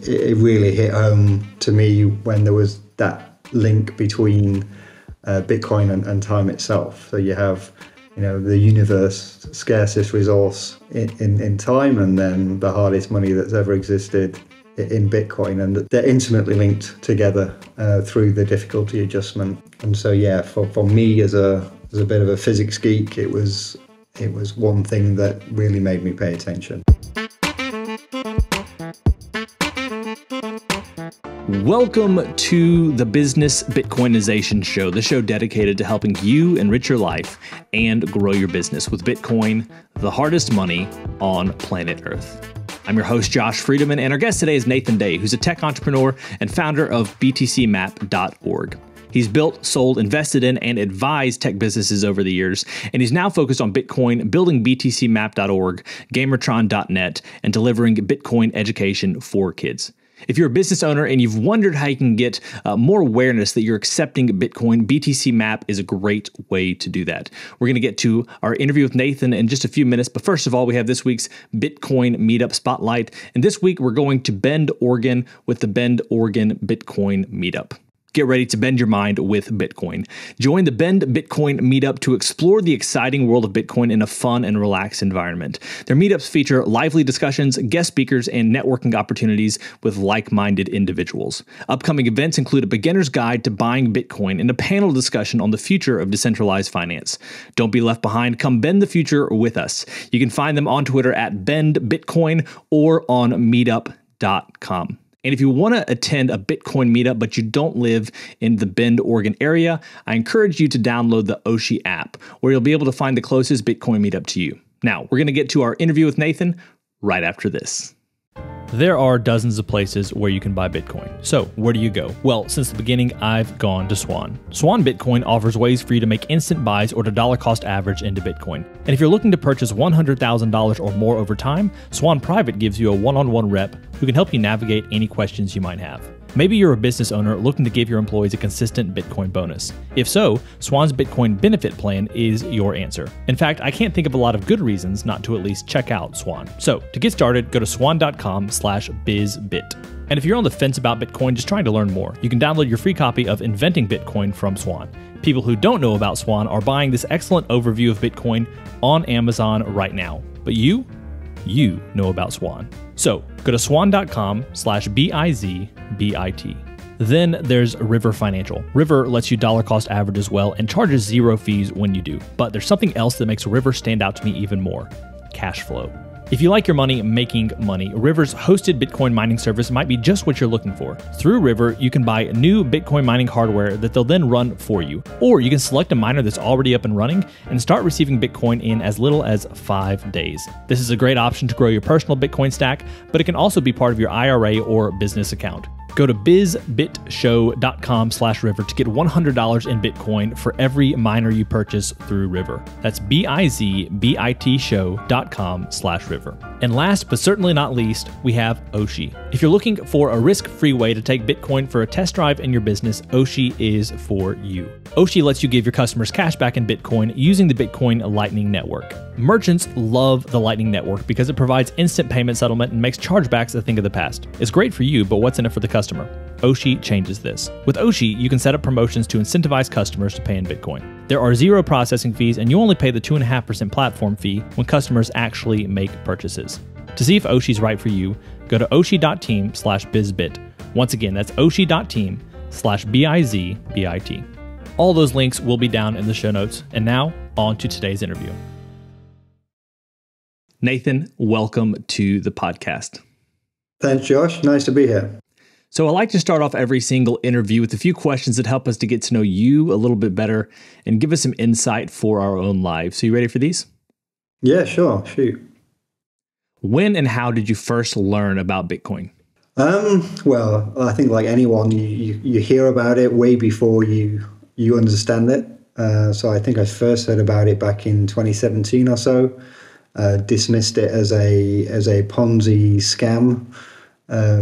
it really hit home to me when there was that link between Bitcoin and time itself. So you have, the universe scarcest resource in time, and then the hardest money that's ever existed in Bitcoin, and they're intimately linked together through the difficulty adjustment. And so, yeah, for me as a bit of a physics geek, it was one thing that really made me pay attention. Welcome to the Business Bitcoinization Show, the show dedicated to helping you enrich your life and grow your business with Bitcoin, the hardest money on planet Earth. I'm your host, Josh Friedeman, and our guest today is Nathan Day, who's a tech entrepreneur and founder of BTCMap.org. He's built, sold, invested in, and advised tech businesses over the years, and he's now focused on Bitcoin, building BTCMap.org, Gamertron.net, and delivering Bitcoin education for kids. If you're a business owner and you've wondered how you can get more awareness that you're accepting Bitcoin, BTC Map is a great way to do that. We're going to get to our interview with Nathan in just a few minutes, but first of all, we have this week's Bitcoin Meetup Spotlight, and this week we're going to Bend, Oregon with the Bend, Oregon Bitcoin Meetup. Get ready to bend your mind with Bitcoin. Join the Bend Bitcoin Meetup to explore the exciting world of Bitcoin in a fun and relaxed environment. Their meetups feature lively discussions, guest speakers, and networking opportunities with like-minded individuals. Upcoming events include a beginner's guide to buying Bitcoin and a panel discussion on the future of decentralized finance. Don't be left behind. Come bend the future with us. You can find them on Twitter at BendBitcoin or on meetup.com. And if you want to attend a Bitcoin meetup, but you don't live in the Bend, Oregon area, I encourage you to download the Oshi app, where you'll be able to find the closest Bitcoin meetup to you. Now, we're going to get to our interview with Nathan right after this. There are dozens of places where you can buy Bitcoin. So where do you go? Well, since the beginning, I've gone to Swan. Swan Bitcoin offers ways for you to make instant buys or to dollar cost average into Bitcoin. And if you're looking to purchase $100,000 or more over time, Swan Private gives you a one-on-one rep who can help you navigate any questions you might have. Maybe you're a business owner looking to give your employees a consistent Bitcoin bonus. If so, Swan's Bitcoin Benefit Plan is your answer. In fact, I can't think of a lot of good reasons not to at least check out Swan. So, to get started, go to swan.com/bizbit. And if you're on the fence about Bitcoin, just trying to learn more, you can download your free copy of Inventing Bitcoin from Swan. People who don't know about Swan are buying this excellent overview of Bitcoin on Amazon right now. But you know about Swan. So go to swan.com/bizbit. Then there's River Financial. River lets you dollar cost average as well and charges zero fees when you do. But there's something else that makes River stand out to me even more: cash flow. If you like your money making money, River's hosted Bitcoin mining service might be just what you're looking for. Through River, you can buy new Bitcoin mining hardware that they'll then run for you. Or you can select a miner that's already up and running and start receiving Bitcoin in as little as 5 days. This is a great option to grow your personal Bitcoin stack, but it can also be part of your IRA or business account. Go to bizbitshow.com/river to get $100 in Bitcoin for every miner you purchase through River. That's bizbitshow.com/river. And last but certainly not least, we have Oshi. If you're looking for a risk-free way to take Bitcoin for a test drive in your business, Oshi is for you. Oshi lets you give your customers cash back in Bitcoin using the Bitcoin Lightning Network. Merchants love the Lightning Network because it provides instant payment settlement and makes chargebacks a thing of the past. It's great for you, but what's in it for the customer? Oshi changes this. With Oshi, you can set up promotions to incentivize customers to pay in Bitcoin. There are zero processing fees, and you only pay the 2.5% platform fee when customers actually make purchases. To see if Oshi's right for you, go to oshi.team/bizbit. Once again, that's oshi.team/bizbit. All those links will be down in the show notes. And now, on to today's interview. Nathan, welcome to the podcast. Thanks, Josh. Nice to be here. So I like to start off every single interview with a few questions that help us to get to know you a little bit better and give us some insight for our own lives. So you ready for these? Yeah, sure. Shoot. When and how did you first learn about Bitcoin? Well, I think like anyone, you hear about it way before you understand it. So I think I first heard about it back in 2017 or so. Dismissed it as a Ponzi scam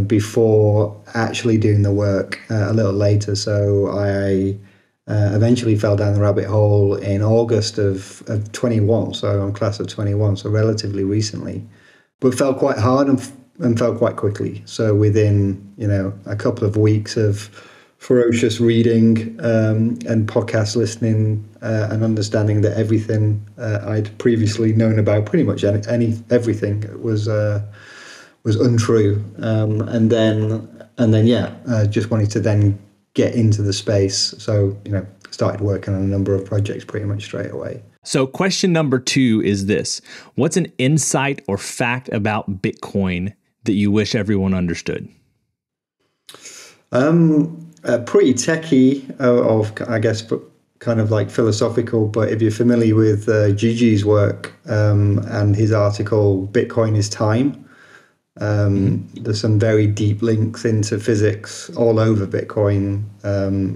before actually doing the work a little later. So I eventually fell down the rabbit hole in August of 21. So I'm class of 21, so relatively recently. But felt quite hard and and fell quite quickly. So within, a couple of weeks of ferocious reading and podcast listening and understanding that everything I'd previously known about pretty much everything was untrue. And then just wanted to then get into the space. So, started working on a number of projects pretty much straight away. So question number 2 is this. What's an insight or fact about Bitcoin that you wish everyone understood? Pretty techy, I guess, but kind of like philosophical. But if you're familiar with Gigi's work and his article, Bitcoin is Time, there's some very deep links into physics all over Bitcoin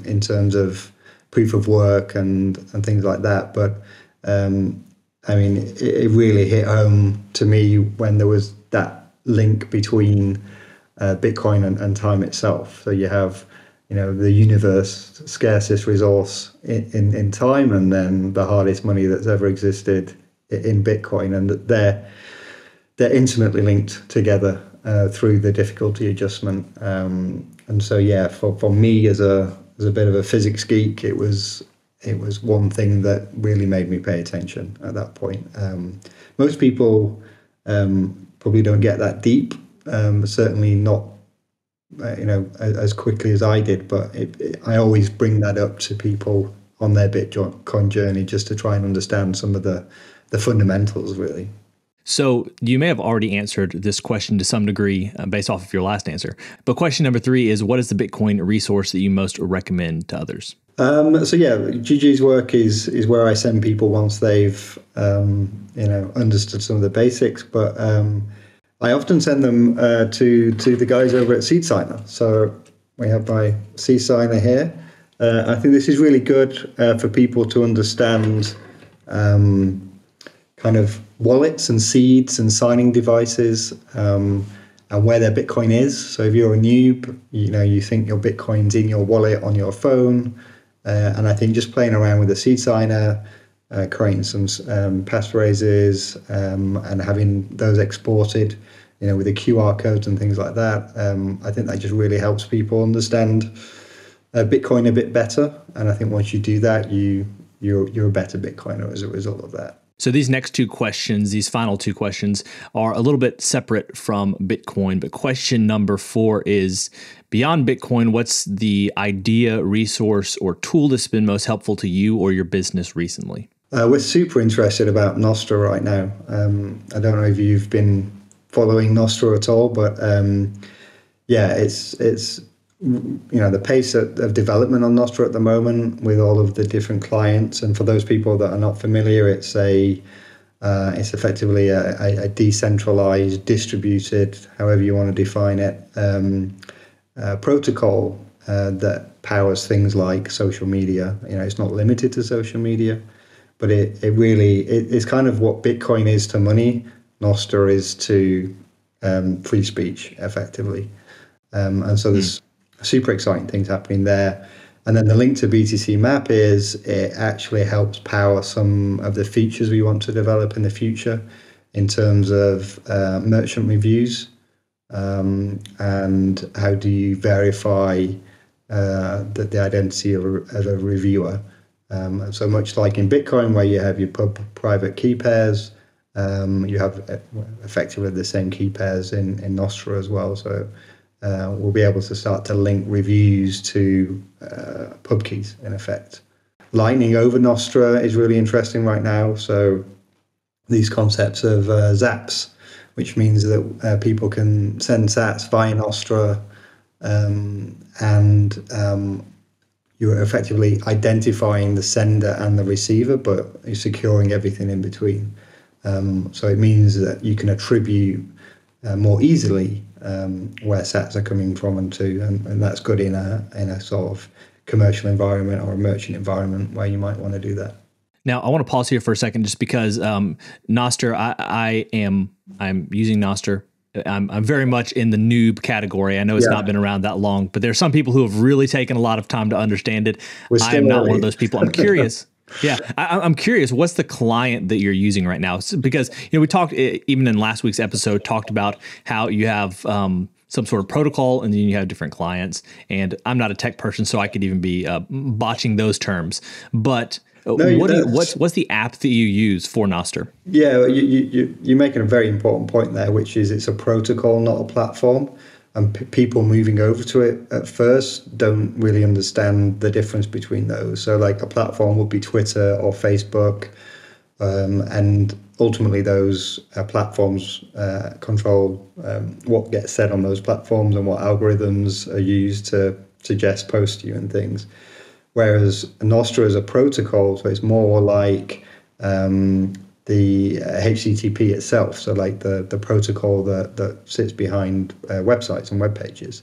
in terms of proof of work and things like that. But it really hit home to me when there was that link between Bitcoin and time itself. So you have, the universe scarcest resource in time, and then the hardest money that's ever existed in Bitcoin, and they're intimately linked together through the difficulty adjustment. And so, for me as a bit of a physics geek, it was one thing that really made me pay attention at that point. Most people probably don't get that deep, certainly not as quickly as I did, but I always bring that up to people on their Bitcoin journey just to try and understand some of the fundamentals, really. So you may have already answered this question to some degree based off of your last answer. But question number 3 is, what is the Bitcoin resource that you most recommend to others? Gigi's work is where I send people once they've understood some of the basics. But I often send them to the guys over at SeedSigner. So we have my SeedSigner here. I think this is really good for people to understand kind of wallets and seeds and signing devices and where their Bitcoin is. So if you're a noob, you think your Bitcoin's in your wallet on your phone. And I think just playing around with the SeedSigner, creating some passphrases and having those exported, with the QR codes and things like that, I think that just really helps people understand Bitcoin a bit better. And I think once you do that, you're a better Bitcoiner as a result of that. So these next 2 questions, these final 2 questions, are a little bit separate from Bitcoin. But question number 4 is, beyond Bitcoin, what's the idea, resource, or tool that's been most helpful to you or your business recently? We're super interested about Nostr right now. I don't know if you've been following Nostr at all, but it's the pace of development on Nostr at the moment with all of the different clients. And for those people that are not familiar, it's effectively a decentralized, distributed, however you want to define it, protocol that powers things like social media. It's not limited to social media, but it's kind of what Bitcoin is to money. Nostr is to free speech, effectively. And so there's super exciting things happening there. And then the link to BTC Map is it actually helps power some of the features we want to develop in the future in terms of merchant reviews and how do you verify the identity of a reviewer. So much like in Bitcoin, where you have your private key pairs, you have effectively the same key pairs in Nostr as well. So we'll be able to start to link reviews to pub keys, in effect. Lightning over Nostr is really interesting right now. So these concepts of zaps, which means that people can send sats via Nostr, and you're effectively identifying the sender and the receiver, but you're securing everything in between. So it means that you can attribute more easily where sats are coming from and to, and that's good in a sort of commercial environment or a merchant environment where you might want to do that. Now, I want to pause here for a second, just because Nostr, I'm using Nostr. I'm very much in the noob category. I know it's not been around that long, but there are some people who have really taken a lot of time to understand it. I am not one of those people. I'm curious. Yeah, I'm curious. What's the client that you're using right now? Because we talked even in last week's episode, talked about how you have some sort of protocol, and then you have different clients. And I'm not a tech person, so I could even be botching those terms. But No, what's the app that you use for Nostr? Yeah, you're making a very important point there, which is it's a protocol, not a platform. And people moving over to it at first don't really understand the difference between those. So like a platform would be Twitter or Facebook, and ultimately those platforms control what gets said on those platforms and what algorithms are used to suggest posts to you and things. Whereas Nostr is a protocol, so it's more like the HTTP itself, so like the protocol that sits behind websites and web pages.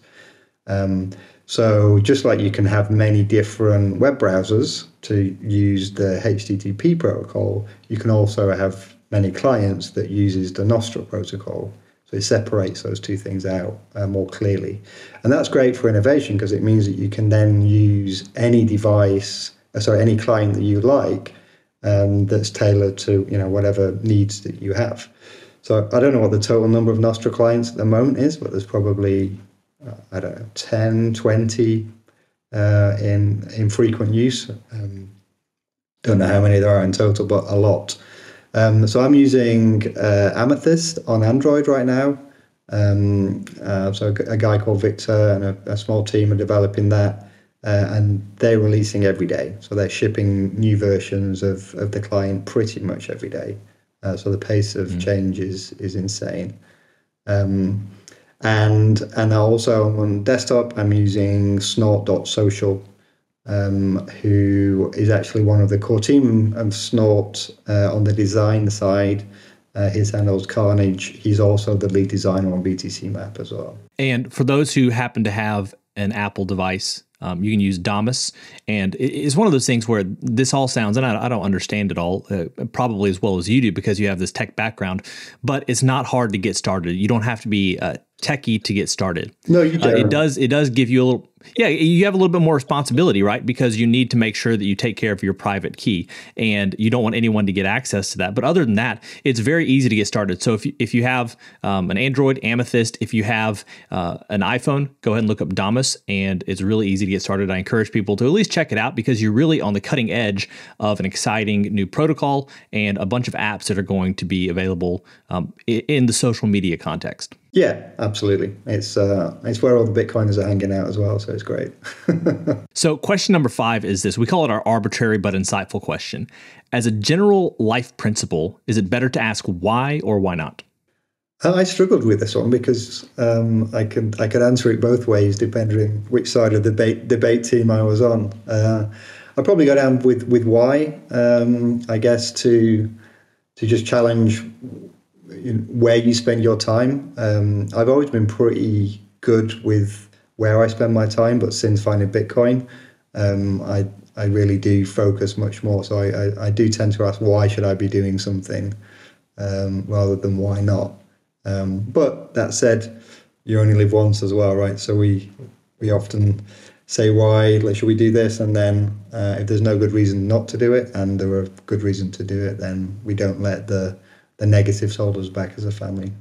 So just like you can have many different web browsers to use the HTTP protocol, you can also have many clients that uses the Nostr protocol. So it separates those two things out more clearly. And that's great for innovation because it means that you can then use any device, any client that you like, that's tailored to whatever needs that you have. So I don't know what the total number of Nostr clients at the moment is, but there's probably, 10, 20 in frequent use. Don't know how many there are in total, but a lot. So I'm using Amethyst on Android right now. So a guy called Victor and a small team are developing that. And they're releasing every day. So they're shipping new versions of the client pretty much every day. So the pace of change is insane. And also on desktop, I'm using snort.social, who is actually one of the core team of Snort on the design side. His handle's Carnage. He's also the lead designer on BTC Map as well. And for those who happen to have an Apple device, you can use Damus, and it's one of those things where this all sounds, and I don't understand it all, probably as well as you do because you have this tech background, but it's not hard to get started. You don't have to be techie to get started. No, you don't. It does give you a little, you have a little bit more responsibility, right? Because you need to make sure that you take care of your private key, and you don't want anyone to get access to that. But other than that, it's very easy to get started. So if you have an Android, Amethyst, if you have an iPhone, go ahead and look up Damus, and it's really easy to get started. I encourage people to at least check it out because you're really on the cutting edge of an exciting new protocol and a bunch of apps that are going to be available in the social media context. Yeah, absolutely. It's where all the Bitcoiners are hanging out as well, so it's great. So question number 5 is this. We call it our arbitrary but insightful question. As a general life principle, is it better to ask why or why not? I struggled with this one because I could answer it both ways depending which side of the debate team I was on. I'd probably go down with why, I guess, to just challenge where you spend your time. I've always been pretty good with where I spend my time, but since finding Bitcoin, I really do focus much more. So I do tend to ask why should I be doing something rather than why not. But that said, you only live once as well, right? So we often say why, like, should we do this? And then if there's no good reason not to do it and there are good reason to do it, then we don't let the negatives hold us back as a family.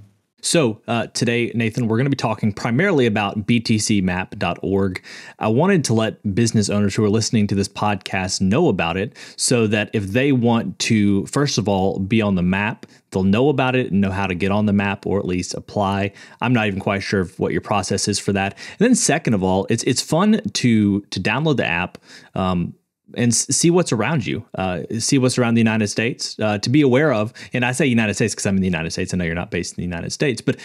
So today, Nathan, we're going to be talking primarily about BTCMap.org. I wanted to let business owners who are listening to this podcast know about it so that if they want to, first of all, be on the map, they'll know about it and know how to get on the map or at least apply. I'm not even quite sure what your process is for that. And then second of all, it's fun to download the app, and see what's around you, see what's around the United States, to be aware of. And I say United States because I'm in the United States. I know you're not based in the United States, but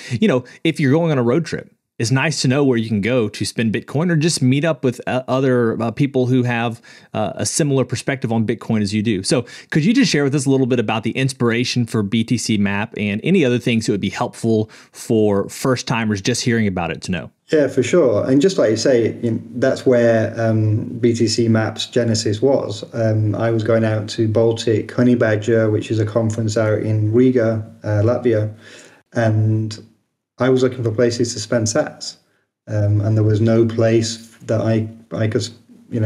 if you're going on a road trip, it's nice to know where you can go to spend Bitcoin or just meet up with other people who have a similar perspective on Bitcoin as you do. So could you just share with us a little bit about the inspiration for BTC Map and any other things that would be helpful for first timers just hearing about it to know? Yeah, for sure. And just like you say, that's where BTC Map's genesis was. I was going out to Baltic Honey Badger, which is a conference out in Riga, Latvia, and I was looking for places to spend sats. And there was no place that I could,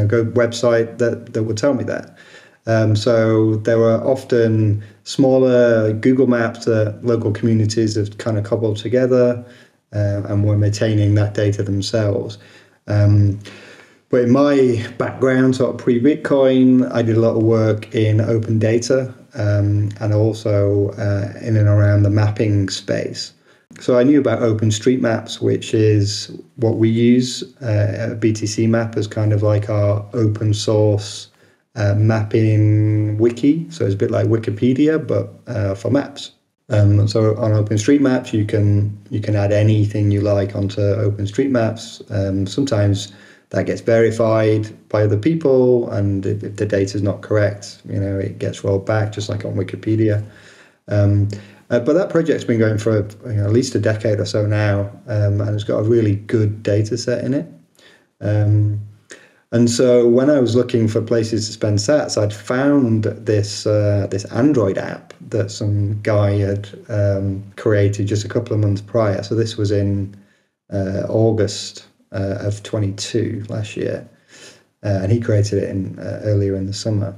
go website that would tell me that. So there were often smaller Google Maps that local communities have kind of cobbled together and were maintaining that data themselves. But in my background, sort of pre-Bitcoin, I did a lot of work in open data and also in and around the mapping space. So I knew about OpenStreetMaps, which is what we use at BTC Map as kind of like our open source mapping wiki. So it's a bit like Wikipedia, but for maps. So on OpenStreetMaps, you can add anything you like onto OpenStreetMaps. Sometimes that gets verified by other people, and if the data is not correct, it gets rolled back, just like on Wikipedia. But that project's been going for at least a decade or so now, and it's got a really good data set in it. And so when I was looking for places to spend sats, I'd found this Android app that some guy had created just a couple of months prior. So this was in August of 22 last year, and he created it earlier in the summer.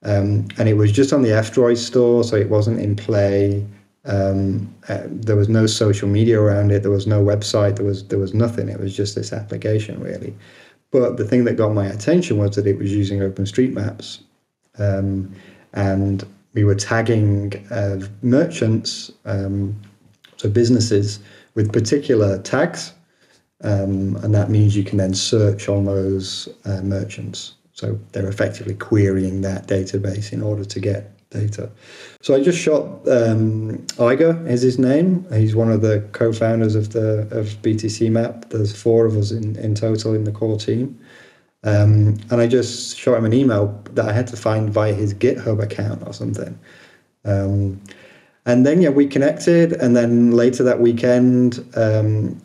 And it was just on the F-Droid store, so it wasn't in Play. There was no social media around it. There was no website. There was nothing. It was just this application, really. But the thing that got my attention was that it was using OpenStreetMaps, and we were tagging merchants, so businesses, with particular tags, and that means you can then search on those merchants. So they're effectively querying that database in order to get data. So I just shot Iger is his name. He's one of the co-founders of BTC Map. There's 4 of us in total in the core team. And I just shot him an email that I had to find via his GitHub account or something. And then, we connected. And then later that weekend,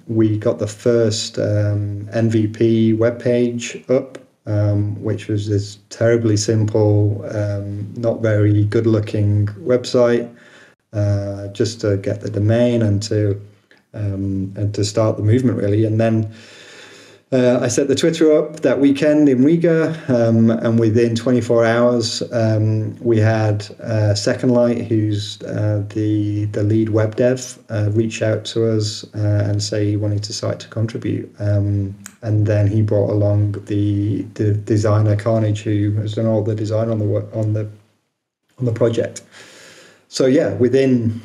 we got the first MVP webpage up, which was this terribly simple, not very good-looking website, just to get the domain and to start the movement, really. And then I set the Twitter up that weekend in Riga, and within 24 hours, we had Second Light, who's the lead web dev, reach out to us and say he wanted to start to contribute. And then he brought along the designer Carnage, who has done all the design on the project. So within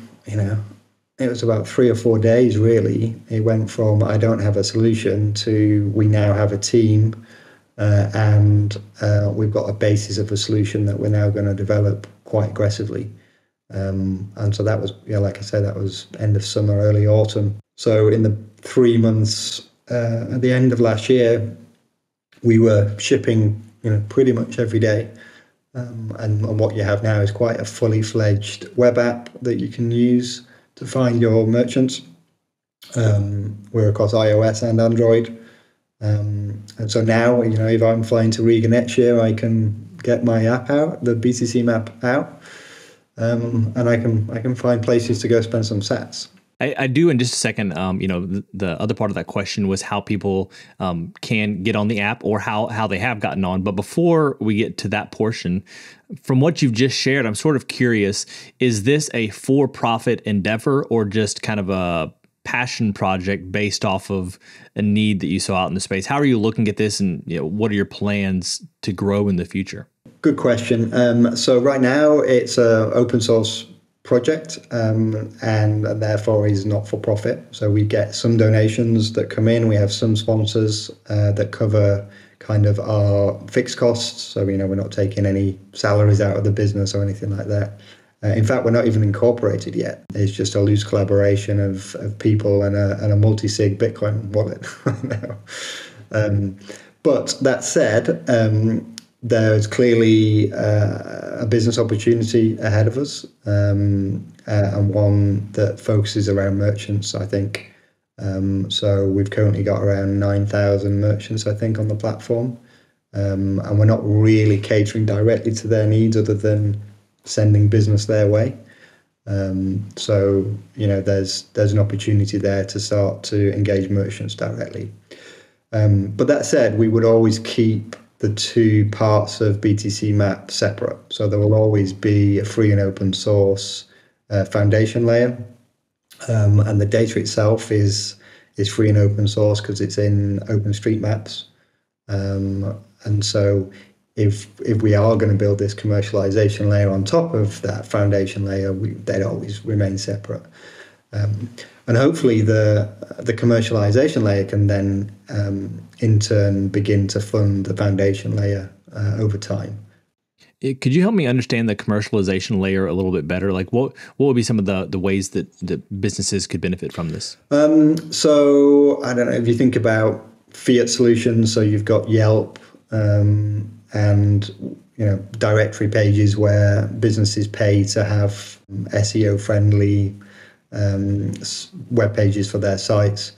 it was about 3 or 4 days, really. It went from I don't have a solution to we now have a team, and we've got a basis of a solution that we're now going to develop quite aggressively. And so that was, like I said, that was end of summer, early autumn. So in the 3 months at the end of last year, we were shipping, pretty much every day. And what you have now is quite a fully fledged web app that you can use to find your merchants. We're across iOS and Android. And so now, if I'm flying to Riga next year, I can get my app out, the BTC Map out, and I can find places to go spend some sats. I do in just a second. The other part of that question was how people can get on the app or how they have gotten on. But before we get to that portion, from what you've just shared, I'm sort of curious, is this a for-profit endeavor or just kind of a passion project based off of a need that you saw out in the space? How are you looking at this, and what are your plans to grow in the future? Good question. So right now it's an open source project, and therefore is not for profit. So we get some donations that come in. We have some sponsors that cover kind of our fixed costs. So we're not taking any salaries out of the business or anything like that. In fact, we're not even incorporated yet. It's just a loose collaboration of people and a multi-sig Bitcoin wallet right now. But that said, there's clearly a business opportunity ahead of us, and one that focuses around merchants, I think. So we've currently got around 9,000 merchants, I think, on the platform. And we're not really catering directly to their needs other than sending business their way. So, there's an opportunity there to start to engage merchants directly. But that said, we would always keep the two parts of BTC Map separate. So there will always be a free and open source foundation layer, and the data itself is free and open source because it's in OpenStreetMaps. And so if we are going to build this commercialization layer on top of that foundation layer, they'd always remain separate. And hopefully the commercialization layer can then in turn begin to fund the foundation layer over time. Could you help me understand the commercialization layer a little bit better? Like what would be some of the ways that businesses could benefit from this? So I don't know, if you think about fiat solutions, so you've got Yelp and directory pages where businesses pay to have SEO friendly web pages for their sites.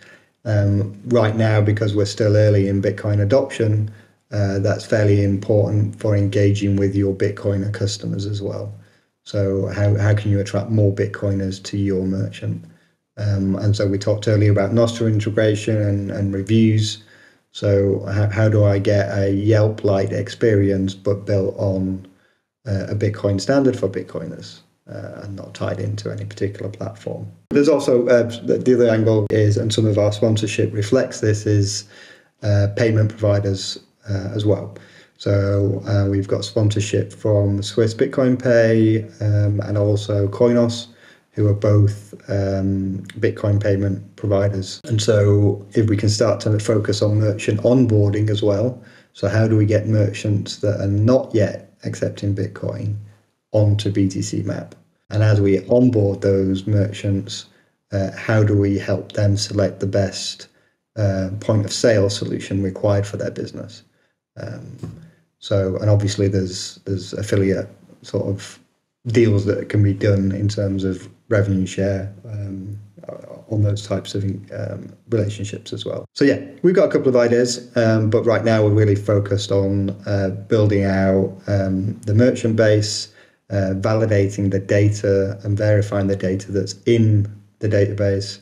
Right now, because we're still early in Bitcoin adoption, that's fairly important for engaging with your Bitcoiner customers as well. So how can you attract more Bitcoiners to your merchant? And so we talked earlier about Nostr integration and reviews. So how do I get a Yelp-like experience but built on a Bitcoin standard for Bitcoiners and not tied into any particular platform? There's also the other angle is, and some of our sponsorship reflects this, is payment providers as well. So we've got sponsorship from Swiss Bitcoin Pay and also Coinos, who are both Bitcoin payment providers. And so if we can start to focus on merchant onboarding as well, so how do we get merchants that are not yet accepting Bitcoin onto BTC Map? And as we onboard those merchants, how do we help them select the best point of sale solution required for their business? And obviously there's affiliate sort of deals that can be done in terms of revenue share on those types of relationships as well. So yeah, we've got a couple of ideas, but right now we're really focused on building out the merchant base, validating the data and verifying the data that's in the database,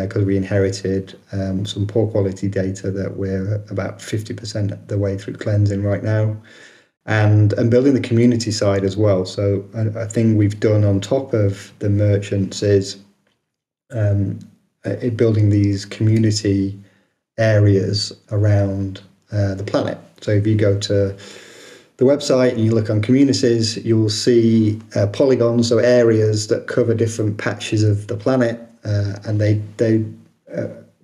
because we inherited some poor quality data that we're about 50% the way through cleansing right now. And building the community side as well. So a thing we've done on top of the merchants is building these community areas around the planet. So if you go to the website and you look on communities, you'll see polygons, so areas that cover different patches of the planet, and they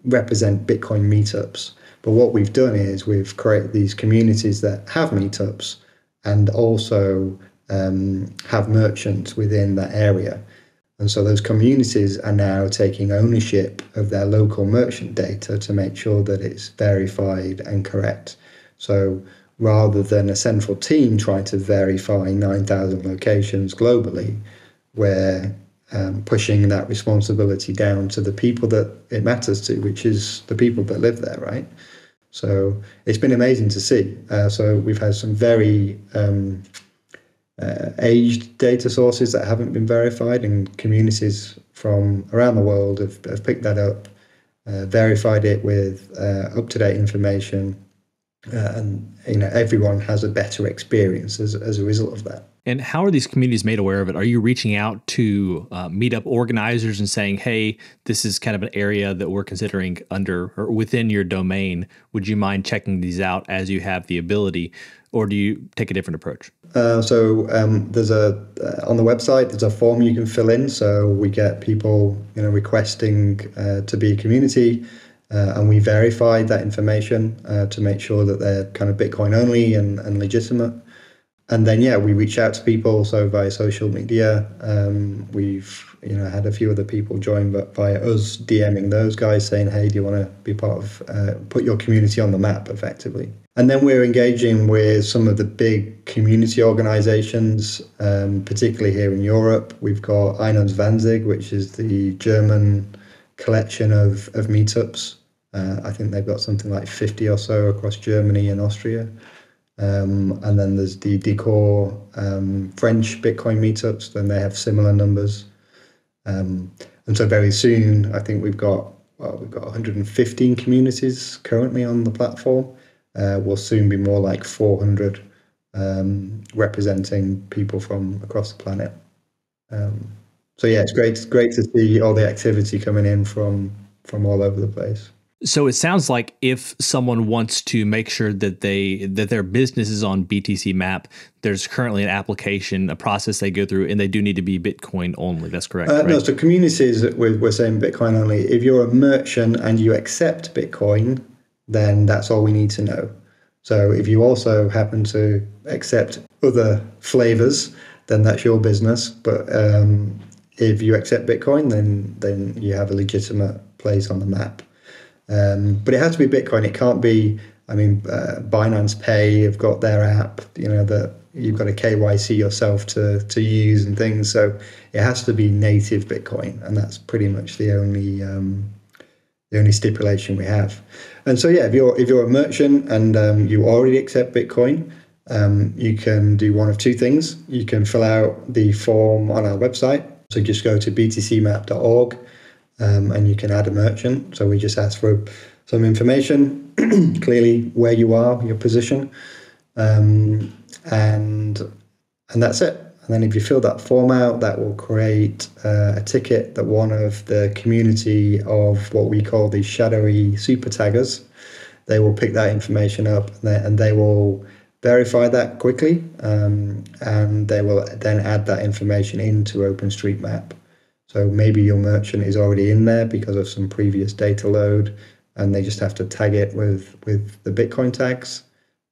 represent Bitcoin meetups. But what we've done is we've created these communities that have meetups and also have merchants within that area. And so those communities are now taking ownership of their local merchant data to make sure that it's verified and correct. So rather than a central team trying to verify 9,000 locations globally, we're pushing that responsibility down to the people that it matters to, which is the people that live there, right? So it's been amazing to see. So we've had some very aged data sources that haven't been verified, and communities from around the world have picked that up, verified it with up-to-date information, and everyone has a better experience as a result of that. And how are these communities made aware of it? Are you reaching out to meetup organizers and saying, hey, this is kind of an area that we're considering under or within your domain. Would you mind checking these out as you have the ability? Or do you take a different approach? There's on the website, there's a form you can fill in. So we get people requesting to be a community, and we verify that information to make sure that they're kind of Bitcoin only and legitimate. And then, we reach out to people. So via social media, we've had a few other people join, but via us DMing those guys saying, hey, do you want to be part of, put your community on the map effectively? And then we're engaging with some of the big community organizations, particularly here in Europe. We've got 21 which is the German collection of meetups. I think they've got something like 50 or so across Germany and Austria. And then there's the Decor French Bitcoin meetups, then they have similar numbers. And so very soon, I think we've got 115 communities currently on the platform. will soon be more like 400, representing people from across the planet. So yeah, it's great to see all the activity coming in from all over the place. So it sounds like if someone wants to make sure that their business is on BTC Map, there's currently an application, a process they go through, and they do need to be Bitcoin only. That's correct, right? No, so communities, we're saying Bitcoin only. If you're a merchant and you accept Bitcoin, then that's all we need to know. So if you also happen to accept other flavors, then that's your business. But if you accept Bitcoin, then you have a legitimate place on the map. But it has to be Bitcoin. It can't be, Binance Pay have got their app, that you've got to KYC yourself to use and things. So it has to be native Bitcoin. And that's pretty much the only stipulation we have. And so, yeah, if you're a merchant and you already accept Bitcoin, you can do one of two things. You can fill out the form on our website. So just go to btcmap.org. And you can add a merchant. So we just ask for some information, clearly where you are, your position, and that's it. And then if you fill that form out, that will create a ticket that one of the community of what we call the shadowy super taggers, they will pick that information up and they will verify that quickly, and they will then add that information into OpenStreetMap. So maybe your merchant is already in there because of some previous data load, and they just have to tag it with the Bitcoin tags,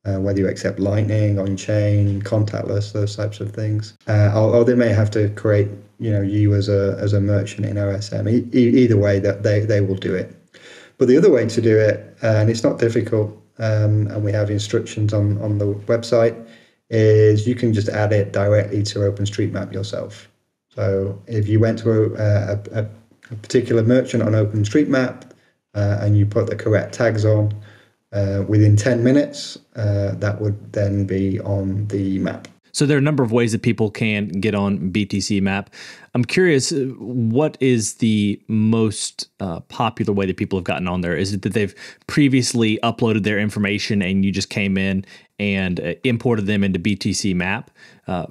whether you accept Lightning, on-chain, contactless, those types of things. Or they may have to create, you as a merchant in OSM. Either way, that they will do it. But the other way to do it, and it's not difficult, and we have instructions on the website, is you can just add it directly to OpenStreetMap yourself. So if you went to a particular merchant on OpenStreetMap and you put the correct tags on, within 10 minutes, that would then be on the map. So there are a number of ways that people can get on BTC Map. I'm curious, what is the most popular way that people have gotten on there? Is it that they've previously uploaded their information and you just came in and imported them into BTC Map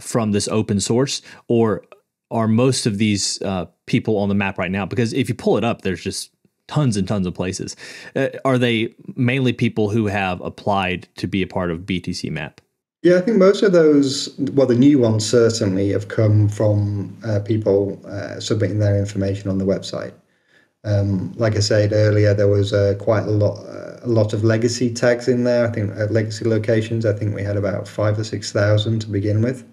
from this open source? Or are most of these people on the map right now? Because if you pull it up, there's just tons and tons of places. Are they mainly people who have applied to be a part of BTC Map? Yeah, I think most of those, well, the new ones certainly have come from people submitting their information on the website. Like I said earlier, there was quite a lot of legacy tags in there. I think legacy locations. I think we had about 5,000 or 6,000 to begin with.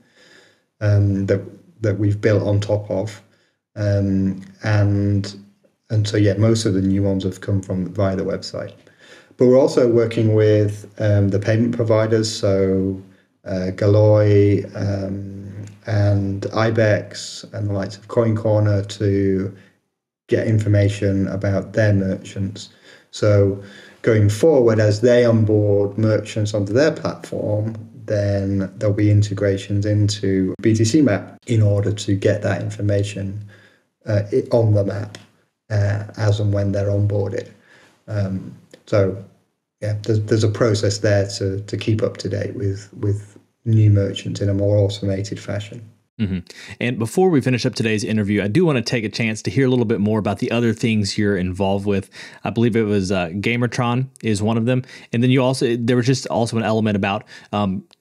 That we've built on top of, and so yeah, most of the new ones have come from via the website. But we're also working with the payment providers, so Galloy and Ibex and the likes of Coin Corner to get information about their merchants. So going forward, as they onboard merchants onto their platform, then there'll be integrations into BTC Map in order to get that information on the map as and when they're onboarded. So yeah, there's a process there to keep up to date with new merchants in a more automated fashion. Mm-hmm. And before we finish up today's interview, I do want to take a chance to hear a little bit more about the other things you're involved with. I believe it was Gamertron is one of them. And then there was just also an element about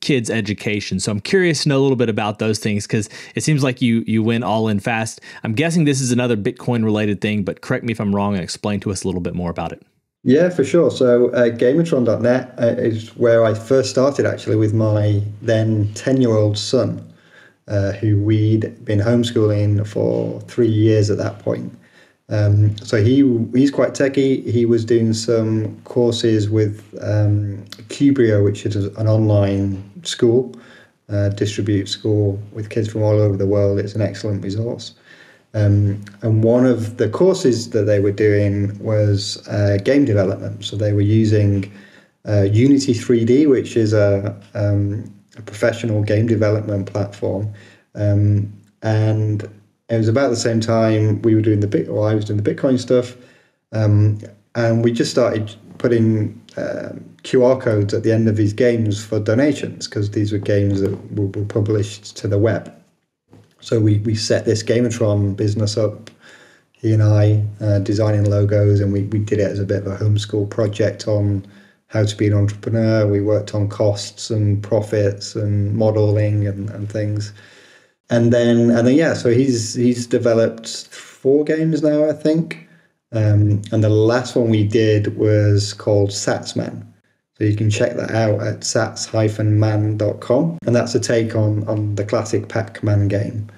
kids education. So I'm curious to know a little bit about those things because it seems like you went all in fast. I'm guessing this is another Bitcoin related thing, but correct me if I'm wrong and explain to us a little bit more about it. Yeah, for sure. So Gamertron.net is where I first started actually with my then 10-year-old son. Who we'd been homeschooling for 3 years at that point. So he's quite techie. He was doing some courses with Cubrio, which is an online school, distribute school with kids from all over the world. It's an excellent resource. And one of the courses that they were doing was game development. So they were using Unity 3D, which is a professional game development platform, and it was about the same time we were doing I was doing the Bitcoin stuff, and and we just started putting QR codes at the end of these games for donations, because these were games that were published to the web. So we set this Gamatron business up, he and I, designing logos, and we did it as a bit of a homeschool project on how to be an entrepreneur. We worked on costs and profits and modeling and things. And then yeah, so he's developed 4 games now, I think. And the last one we did was called Satsman. So you can check that out at sats-man.com. And that's a take on the classic Pac-Man game.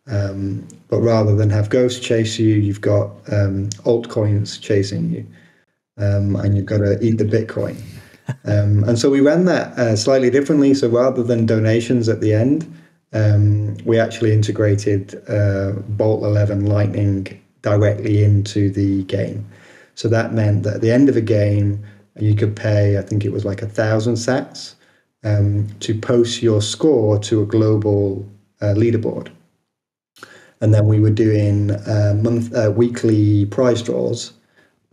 But rather than have ghosts chase you, you've got altcoins chasing you. And you've got to eat the Bitcoin. And so we ran that slightly differently. So rather than donations at the end, we actually integrated Bolt 11 Lightning directly into the game. So that meant that at the end of a game, you could pay, I think it was like 1,000 sats, to post your score to a global leaderboard. And then we were doing weekly prize draws.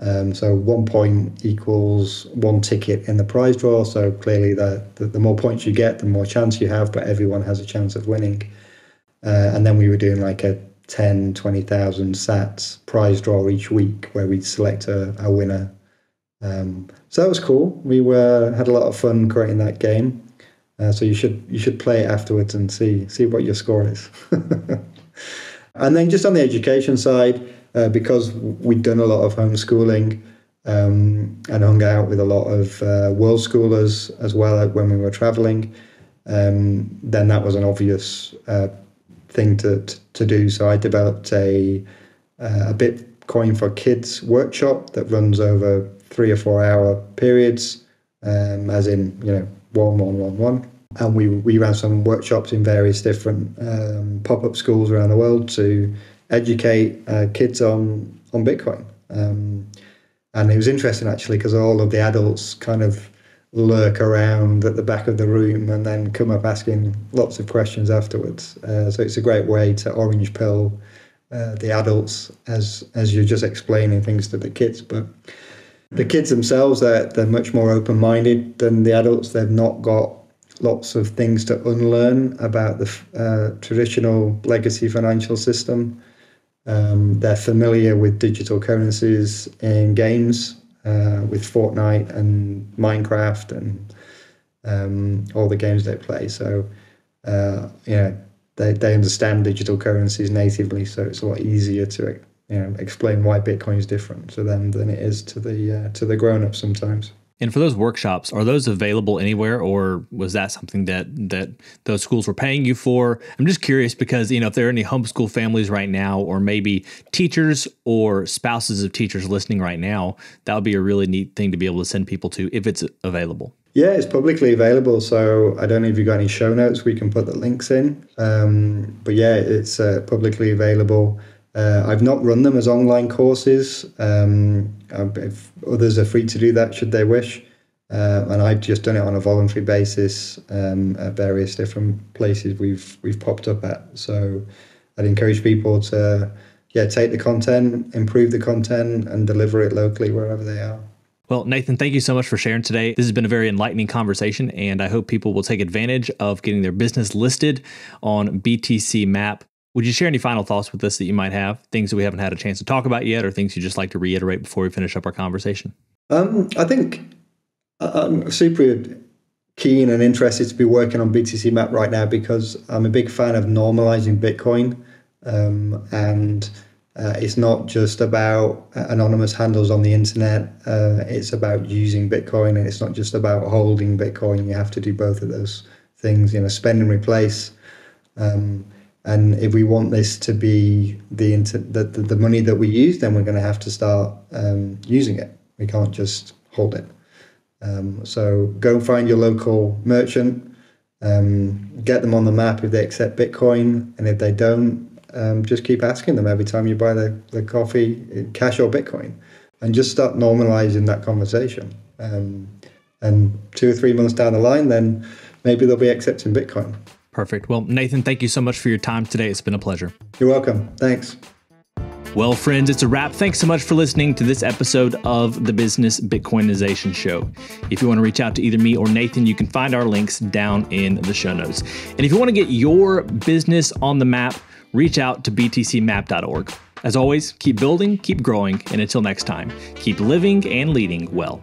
So 1 point equals 1 ticket in the prize draw. So clearly the more points you get, the more chance you have, but everyone has a chance of winning. And then we were doing like a 10, 20,000 sats prize draw each week where we'd select a winner. So that was cool. We had a lot of fun creating that game. So you should play it afterwards and see what your score is. And then just on the education side, because we'd done a lot of homeschooling and hung out with a lot of world schoolers as well when we were traveling, then that was an obvious thing to do. So I developed a Bitcoin for Kids workshop that runs over 3 or 4 hour periods, as in 1. And we ran some workshops in various different pop-up schools around the world to educate kids on Bitcoin. And it was interesting actually, because all of the adults kind of lurk around at the back of the room and then come up asking lots of questions afterwards. So it's a great way to orange pill the adults as you're just explaining things to the kids. But the kids themselves, they're much more open-minded than the adults. They've not got lots of things to unlearn about the traditional legacy financial system. They're familiar with digital currencies in games, with Fortnite and Minecraft and all the games they play. So, they understand digital currencies natively. So it's a lot easier to explain why Bitcoin is different to them than it is to the grown-ups sometimes. And for those workshops, are those available anywhere, or was that something that those schools were paying you for? I'm just curious because, if there are any homeschool families right now, or maybe teachers or spouses of teachers listening right now, that would be a really neat thing to be able to send people to if it's available. Yeah, it's publicly available. So I don't know if you've got any show notes. We can put the links in. But yeah, it's publicly available. I've not run them as online courses. If others are free to do that, should they wish. And I've just done it on a voluntary basis at various different places we've popped up at. So I'd encourage people to take the content, improve the content, and deliver it locally wherever they are. Well, Nathan, thank you so much for sharing today. This has been a very enlightening conversation, and I hope people will take advantage of getting their business listed on BTC Map. Would you share any final thoughts with us that you might have, things that we haven't had a chance to talk about yet, or things you'd just like to reiterate before we finish up our conversation? I think I'm super keen and interested to be working on BTC Map right now because I'm a big fan of normalizing Bitcoin. And it's not just about anonymous handles on the internet. It's about using Bitcoin, and it's not just about holding Bitcoin. You have to do both of those things, spend and replace. And if we want this to be the money that we use, then we're going to have to start using it. We can't just hold it. So go find your local merchant, get them on the map if they accept Bitcoin, and if they don't, just keep asking them every time you buy the coffee, cash or Bitcoin, and just start normalizing that conversation. And 2 or 3 months down the line, then maybe they'll be accepting Bitcoin. Perfect. Well, Nathan, thank you so much for your time today. It's been a pleasure. You're welcome. Thanks. Well, friends, it's a wrap. Thanks so much for listening to this episode of the Business Bitcoinization Show. If you want to reach out to either me or Nathan, you can find our links down in the show notes. And if you want to get your business on the map, reach out to btcmap.org. As always, keep building, keep growing, and until next time, keep living and leading well.